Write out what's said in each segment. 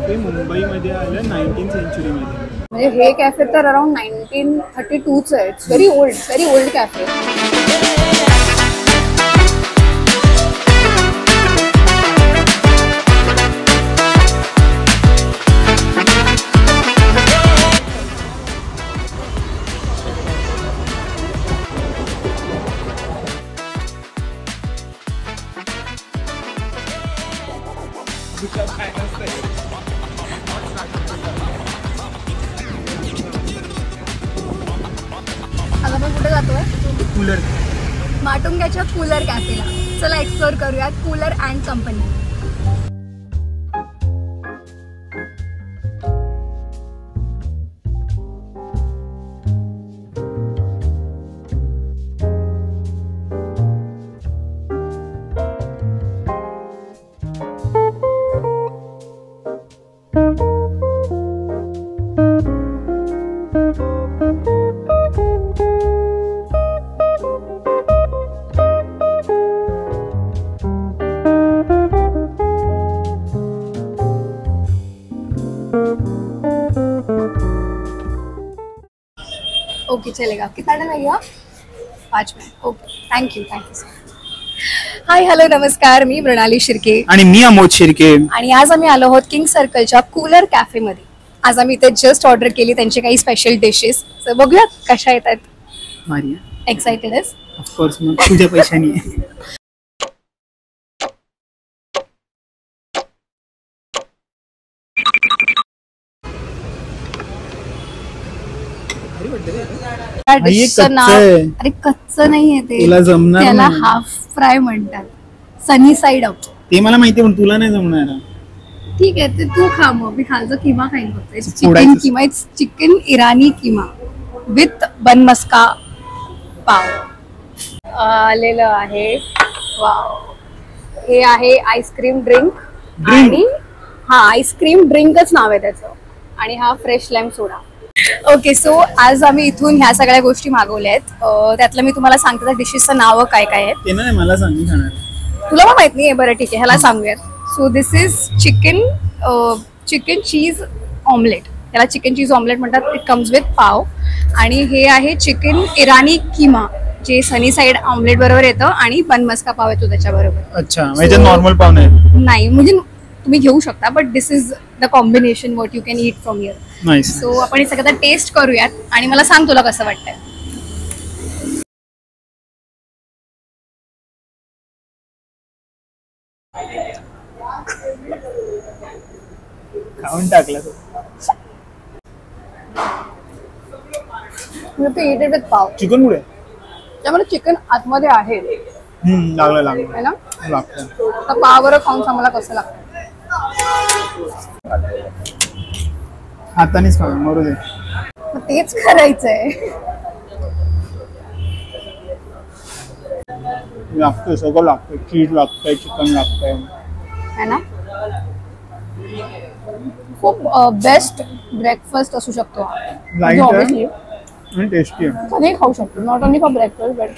Cafe मुंबईमध्ये आलं 19th सेंचुरीमध्ये. म्हणजे हे कॅफे तर अराउंड 1932 आहे. It's very old cafe. आता आपण कुठे जातोय? कूलर. माटुंग्याच्या कूलर कॅफेला. चला एक्सप्लोर करूयात कूलर अँड कंपनी. ओके चलेगा. कितना टाइम लगेगा? 5 minute. Okay thank you sir. Hi hello नमस्कार. मी मृणाली शिर्के आणि मी अमोद शिर्के. आणि आज आम्ही आलो आहोत किंग सर्कलच्या कूलर कॅफेमध्ये. आज आम्ही इथे जस्ट ऑर्डर केली त्यांचे काही स्पेशल डिशेस. तर बघूयात कशा येतात. मारिया एक्साइटेड आहेस? ऑफकोर्स, मग तुझ्या पैशानी. डिशचं नाव अरे कच्चं नाहीये ते, तुला जमणार त्याला नाही. हाफ फ्राय म्हणतात. Sunny side up. ते मला माहिती पण तुला नाही जमणार. ठीक आहे ते तू खा. मग मी खालचा किमा खाईन फक्त. चिकन फोडायचं. Keema. It's chicken Irani keema with bun maska pav आलेलं आहे. वाव. हे आहे आईस्क्रीम ड्रिंक. आणि हा आईस्क्रीम ड्रिंकच नाव आहे त्याचं. आणि हा फ्रेश लाईम सोडा. ओके सो आज आम्ही इथून ह्या सगळ्या गोष्टी मागवल्या आहेत. त्यातलं मी तुम्हाला सांगते त्या डिशेसचं नावं काय काय आहेत. ते नाही मला सांग, मी खाणार. तुला पण माहित नाही. बरं ठीक आहे ह्याला सांगूयात. So this is chicken cheese omelette. त्याला चिकन चीज ऑमलेट म्हणतात. It comes with pav. आणि हे आहे चिकन इराणी किमा जे सनी साइड ऑमलेट बरोबर येतं. आणि बन मस्का पाव येतो त्याच्याबरोबर. अच्छा म्हणजे नॉर्मल पाव नाही म्हणजे तुम्ही घेऊ शकता but this is the combination what you can eat from here. Nice. So आपण हे सगळं टेस्ट करूयात आणि मला सांग तुला कसं वाटतंय. खाऊन टाकलं तू. ईट इट विथ पाव. चिकन कुठे? त्यामुळे चिकन आतमध्ये आहे लागलं है ना. लागतं. तर पावावर खाऊन सांग मला कसं लागतं. हातानेच खाऊ मरू दे. तेच करायचंय. लागतंय सगळं लागतंय. चीज लागतंय, चिकन लागतंय है ना. खूप बेस्ट ब्रेकफास्ट असू शकतो. लाईट आहे आणि टेस्टी आहे. कधी खाऊ शकतो. Not only for breakfast but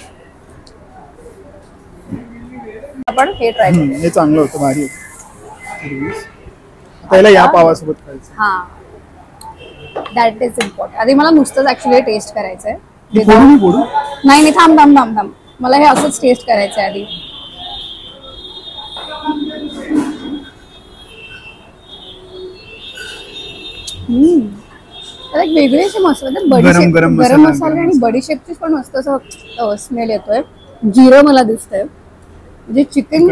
आपण हे ट्राय करू. हे चांगलं होतं. भारी पहिला या पावासोबत खायचं. हा दॅट इज इम्पॉर्टंट. आधी मला नुसतंच ऍक्च्युली टेस्ट करायचंय. नाही नाही थांब थांब थांब थांब. मला हे असंच टेस्ट करायचंय आधी. एक वेगळी अशी मसाला बडीशेप. गरम मसाले आणि बडीशेपची पण मस्त असं स्मेल येतोय. जिरं मला दिसतंय. म्हणजे चिकन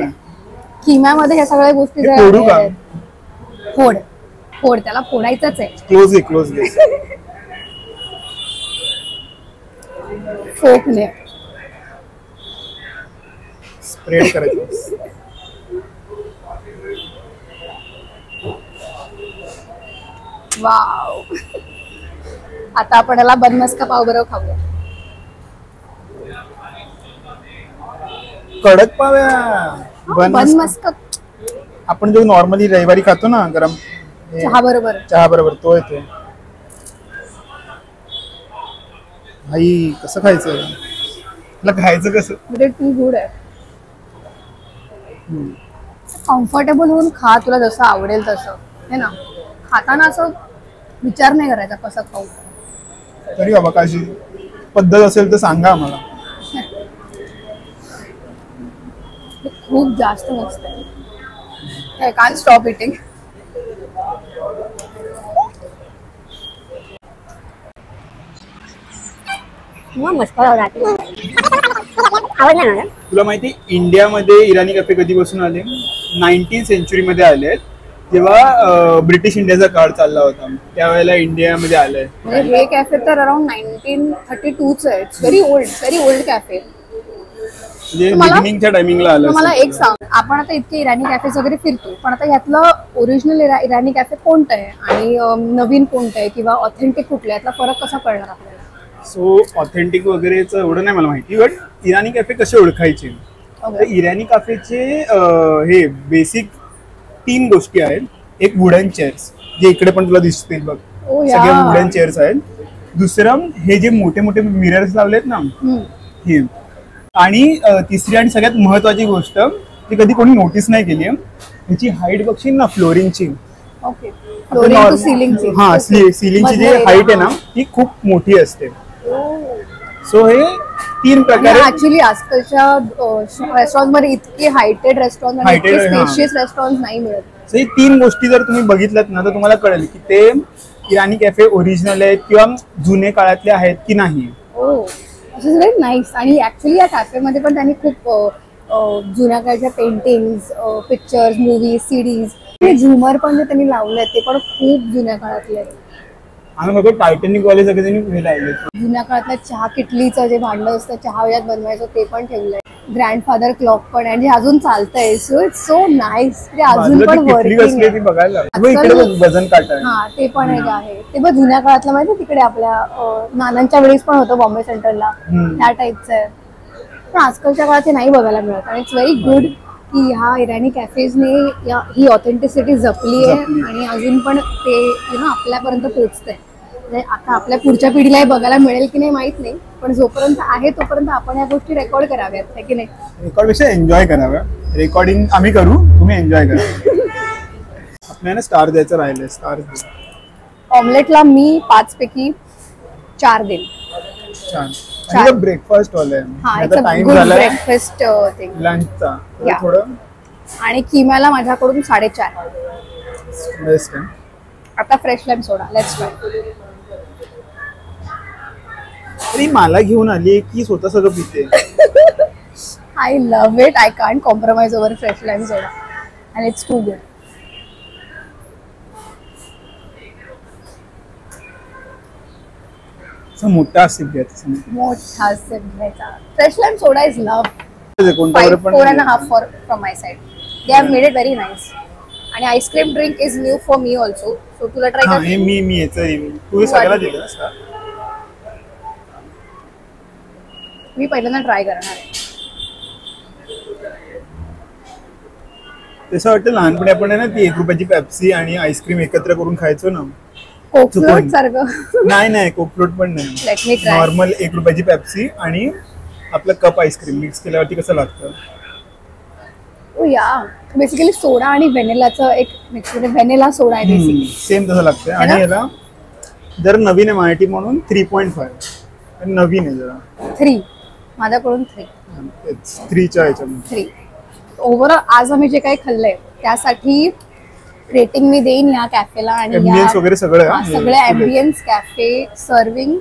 किम्यामध्ये ह्या सगळ्या गोष्टी फोड त्याला फोडायचंच आहे. क्लोज फोकने स्प्रेड करायचं. वाव. आता आपण याला बन मस्का पाव बरोबर खाऊया. कडक पाव. बन मस्का आपण जो नॉर्मली रविवारी खातो ना गरम चहा बरोबर तो येतो. भाई कसं खायचं? तुला खायचं कसं? म्हणजे टू गुड आहे. कम्फर्टेबल होऊन खा. तुला जसं आवडेल तसं है ना. खाताना असं विचार नाही करायचा कसं खाऊ. तरी बाबा काशी पद्धत असेल तर सांगा आम्हाला. खूप जास्त मस्त आहे. I can't stop eating. मस्त आवडलं ना. तुला माहिती इंडियामध्ये इराणी कॅफे कधीपासून आले? 19th सेंचुरीमध्ये आले आहेत, जेव्हा ब्रिटिश इंडियाचा काळ चालला होता त्यावेळेला इंडियामध्ये आलंय. म्हणजे हे कॅफे तर अराउंड 1932 आहे. It's very old cafe. म्हणजे बिगिनिंगच्या टायमिंगला आलं. मला एक सांग, आपण आता इतके इराणी कॅफेज वगैरे फिरतो, पण आता यातलं ओरिजिनल इराणी कॅफे कोणतं आहे आणि नवीन कोणतं आहे किंवा ऑथेंटिक कुठलं आहे, यातला फरक कसा कळणार आपल्याला? सो ऑथेंटिक वगैरेचं एवढं नाही मला माहिती, बट इराणी कॅफे कसे ओळखायचे? तर इराणी कॅफेचे हे बेसिक 3 गोष्टी आहेत. एक वुडन चेअर्स, जे इकडे पण तुला दिसतील बघ, सगळे वुडन चेअर्स आहेत. दुसरं हे जे मोठे मोठे मिरर्स लावलेत ना हे. आणि तिसरी आणि सगळ्यात महत्वाची गोष्ट जी कधी कोणी नोटीस नाही केली, त्याची हाईट बघशील ना फ्लोरिंगची. हा, सिलिंगची जी हाईट आहे ना ती खूप मोठी असते. सो हे 3 प्रकारे ऍक्च्युली आजकालच्या रेस्टॉरंट मध्ये इतके हायटेड रेस्टॉरंट आणि स्पेशियस रेस्टॉरंट नाही मिळत. सो ही 3 गोष्टी जर तुम्ही बघितल्यात ना तर तुम्हाला कळेल की ते इराणी कॅफे ओरिजिनल आहेत किंवा जुने काळातले आहेत की नाही. Very nice. आणि ऍक्च्युली या कॅफेमध्ये पण त्यांनी खूप जुन्या काळच्या पेंटिंग्स, पिक्चर्स, मूवीज, सीडीज, झुमर पण जे त्यांनी लावले ते पण खूप जुन्या काळातले आहेत. आणि मग टायटॅनिक वाले सगळे त्यांनी लावले. जुन्या काळातल्या चहा किटलीचं जे भांडं असतं चहा वयात बनवायचं ते पण ठेवलंय. ग्रँडफादर क्लॉक पण आहे जे अजून चालतंय. So it's so nice. ते अजून पण वर्किंग आहे. वजन काटा. हा, ते पण एक आहे. ते बघ जुन्या काळातलं माहिती तिकडे आपल्या नानांच्या वेळेस पण होतं बॉम्बे सेंट्रलला, त्या टाईपचं आहे. पण आजकालच्या काळात ते नाही बघायला मिळत. आणि इट्स व्हेरी गुड की ह्या इराणी कॅफेजने ही ऑथेंटिसिटी जपली आहे आणि अजून पण ते आपल्यापर्यंत पोहोचतंय. आता आपल्या पुढच्या पिढीलाही बघायला मिळेल की नाही माहित नाही, पण जोपर्यंत आहे तोपर्यंत आपण या गोष्टी रेकॉर्ड कराव्यात की नाही. रेकॉर्डपेक्षा एन्जॉय कराव्या. रेकॉर्डिंग आम्ही करू, तुम्ही एन्जॉय करा. आपल्याला स्टार द्यायचं राहिलं. स्टार ऑमलेटला मी 5 पैकी 4 देईन. छान. ब्रेकफास्ट वाला टाइम झाला ब्रेकफास्ट लंचचा थोडं. आणि किम्याला माझ्याकडून 4.5. बेस्ट आहे. आता fresh lime soda. Let's try. अरे मला घेऊन आली की स्वतः सगळं पिते. I love it. I can't compromise over fresh lime soda and it's too good. मोठा सिप घ्यायचा. मोठा सिप घ्यायचा. Fresh lime soda is love. 4.5 from my side. They have made it very nice. आणि ice cream drink is new for me also. So तुला try कर. मी याचं तू सगळ्याला दिलं ना. मी पहिल्यांदा ट्राय करणार आहे. तसं वाटतं लहानपणी आपण आहे ना ती 1 रुपयाची पेप्सी आणि आईस्क्रीम एकत्र करून खायचो ना. कोकफ्लोट सारखं. नाही कोकफ्लोट पण नाही. नॉर्मल 1 रुपयाची पेप्सी आणि आपलं कप आईस्क्रीम मिक्स केल्यावरती कसं लागतं. बेसिकली सोडा आणि व्हॅनिलाचं एक मिक्स. व्हॅनिला सोडा आहे बेसिकली. सेम तसं लागतं. आणि याला जर नवीन आहे माहिती म्हणून 3.5 नवीन आहे जरा. 3 माझ्याकडून 3च्या ह्याच्यामध्ये 3. ओव्हरऑल आज आम्ही जे काही खाल्लंय त्यासाठी रेटिंग मी देईन या कॅफेला. आणि वगैरे सगळे ॲम्बियन्स, कॅफे, सर्विंग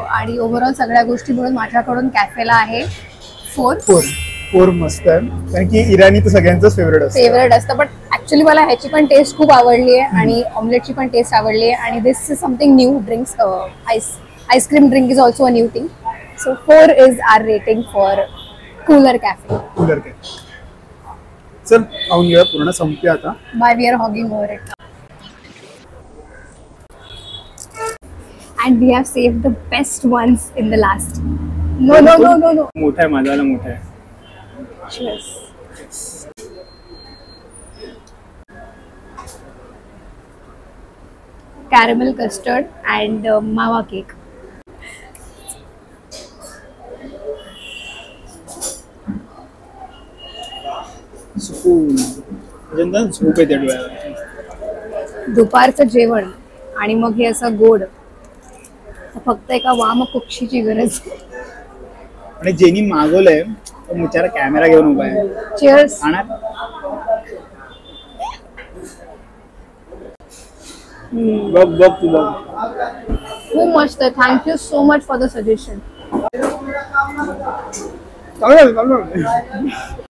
आणि ओव्हरऑल सगळ्या गोष्टी मिळून माझ्याकडून कॅफेला आहे 4. मस्त आहे. कारण की इराणी तर सगळ्यांचंच फेवरेट असतं. बट ऍक्च्युली मला ह्याची पण टेस्ट खूप आवडली आहे आणि ऑमलेटची पण टेस्ट आवडली आहे. आणि this is something new. Drinks ice cream drink is also a new thing. So 4 is our rating for cooler cafe. चल खाऊन घेऊया. पूर्ण संपते आता. Bye. We are hogging over it. And we have saved the best ones in the last. No. मोठा आहे माझ्याला. मोठा आहे. Cheers. Caramel custard and mawa cake. झोप येते डोळ्याला. दुपारचं जेवण आणि मग हे असं गोड, फक्त एका वाम कुक्षीची गरज. आणि जेनी मागवलंय तो बिचारा कॅमेरा घेऊन उभा आहे. चिअर्स. खाणार बघ बघ तू बघ. खूप मस्त आहे. Thank you so much for the suggestion. चांगलं